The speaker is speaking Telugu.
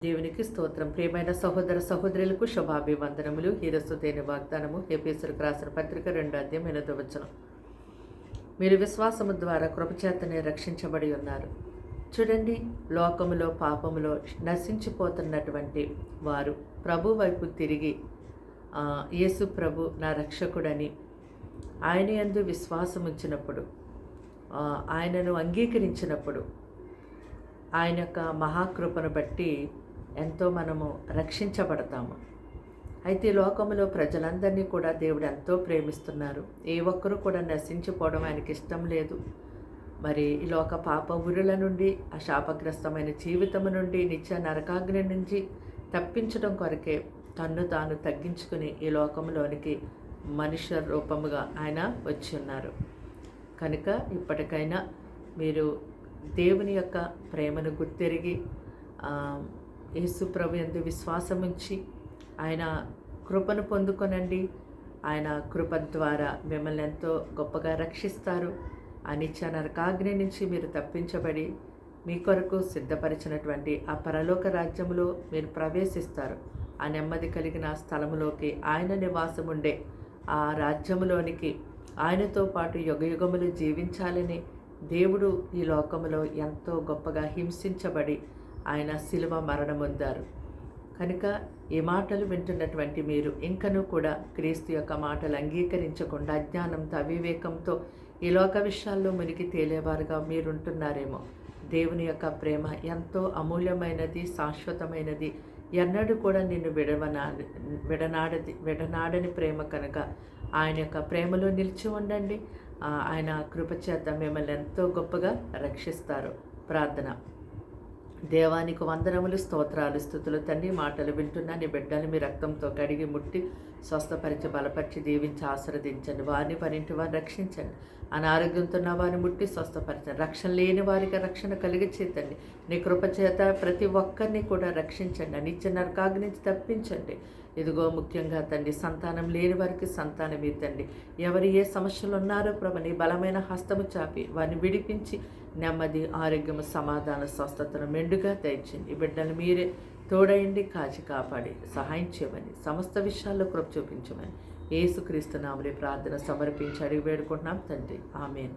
దేవునికి స్తోత్రం. ప్రియమైన సహోదర సహోదరులకు శుభాభివందనములు. ఈరోజు దేని వాగ్దానము ఎఫెసీయులకు రాసిన పత్రిక 2:8. మీరు విశ్వాసము ద్వారా కృపచేతనే రక్షించబడి ఉన్నారు. చూడండి, లోకములో పాపములో నశించిపోతున్నటువంటి వారు ప్రభు వైపు తిరిగి యేసు ప్రభు నా రక్షకుడని ఆయన యందు విశ్వాసం ఉంచినప్పుడు, ఆయనను అంగీకరించినప్పుడు, ఆయన యొక్క మహాకృపను బట్టి ఎంతో మనము రక్షించబడతాము. అయితే లోకంలో ప్రజలందరినీ కూడా దేవుడు ఎంతో ప్రేమిస్తున్నారు. ఏ ఒక్కరూ కూడా నశించిపోవడం ఆయనకి ఇష్టం లేదు. మరి ఈ లోక పాప ఉరుల నుండి, ఆ శాపగ్రస్తమైన జీవితము నుండి, నిత్య నరకాగ్ని నుంచి తప్పించడం కొరకే తన్ను తాను తగ్గించుకుని ఈ లోకంలోనికి మనుష్య రూపముగా ఆయన వచ్చి ఉన్నారు. కనుక ఇప్పటికైనా మీరు దేవుని యొక్క ప్రేమను గుర్తెరిగి యేసు ప్రభు యందు విశ్వాసం ఉంచి ఆయన కృపను పొందుకొనండి. ఆయన కృప ద్వారా మిమ్మల్ని ఎంతో గొప్పగా రక్షిస్తారు. ఆ నిత్య నరకాగ్ని నుంచి మీరు తప్పించబడి మీ కొరకు సిద్ధపరిచినటువంటి ఆ పరలోక రాజ్యంలో మీరు ప్రవేశిస్తారు. ఆ నెమ్మది కలిగిన స్థలములోకి, ఆయన నివాసం ఉండే ఆ రాజ్యములోనికి ఆయనతో పాటు యుగయుగములు జీవించాలని దేవుడు ఈ లోకములో ఎంతో గొప్పగా హింసించబడి ఆయన శిలువ మరణమొందారు. కనుక ఈ మాటలు వింటున్నటువంటి మీరు ఇంకనూ కూడా క్రీస్తు యొక్క మాటలు అంగీకరించకుండా అజ్ఞానంతో, అవివేకంతో ఈ లోక విషయాల్లో మునిగి తేలేవారుగా మీరుంటున్నారేమో. దేవుని యొక్క ప్రేమ ఎంతో అమూల్యమైనది, శాశ్వతమైనది. ఎన్నడూ కూడా నిన్ను విడనాడని ప్రేమ కనుక ఆయన యొక్క ప్రేమలో నిలిచి ఉండండి. ఆయన కృపచేత మిమ్మల్ని ఎంతో గొప్పగా రక్షిస్తారు. ప్రార్థన. దేవానికి వందనములు, స్తోత్రాలు, స్తుతులు తండ్రి. మాటలు వింటున్నా నీ బిడ్డలు మీ రక్తంతో కడిగి ముట్టి స్వస్థపరిచి బలపరిచి దీవించి ఆశీర్వదించండి. వారిని వారింటి వారిని రక్షించండి. అనారోగ్యంతో ఉన్న వారిని ముట్టి స్వస్థపరచండి. రక్షణ లేని వారికి రక్షణ కలిగి చేతండి. నీ కృపచేత ప్రతి ఒక్కరిని కూడా రక్షించండి. నిత్య నరకాగ్ని నుంచి తప్పించండి. ఇదిగో ముఖ్యంగా తండ్రి, సంతానం లేని వారికి సంతానం ఇద్దండి. ఎవరు ఏ సమస్యలు ఉన్నారో ప్రభు నీ బలమైన హస్తము చాపి వారిని విడిపించి నెమ్మది, ఆరోగ్యము, సమాధాన, స్వస్థతను మెండుగా దయచేయండి. ఈ బిడ్డలు మీరే తోడయండి, కాచి కాపాడి సహాయం చేయమని, సమస్త విషయాల్లో కృప చూపించమని యేసుక్రీస్తు నామములో ప్రార్థన సమర్పించి అడిగి వేడుకుంటున్నాం తండ్రి. ఆమేన్.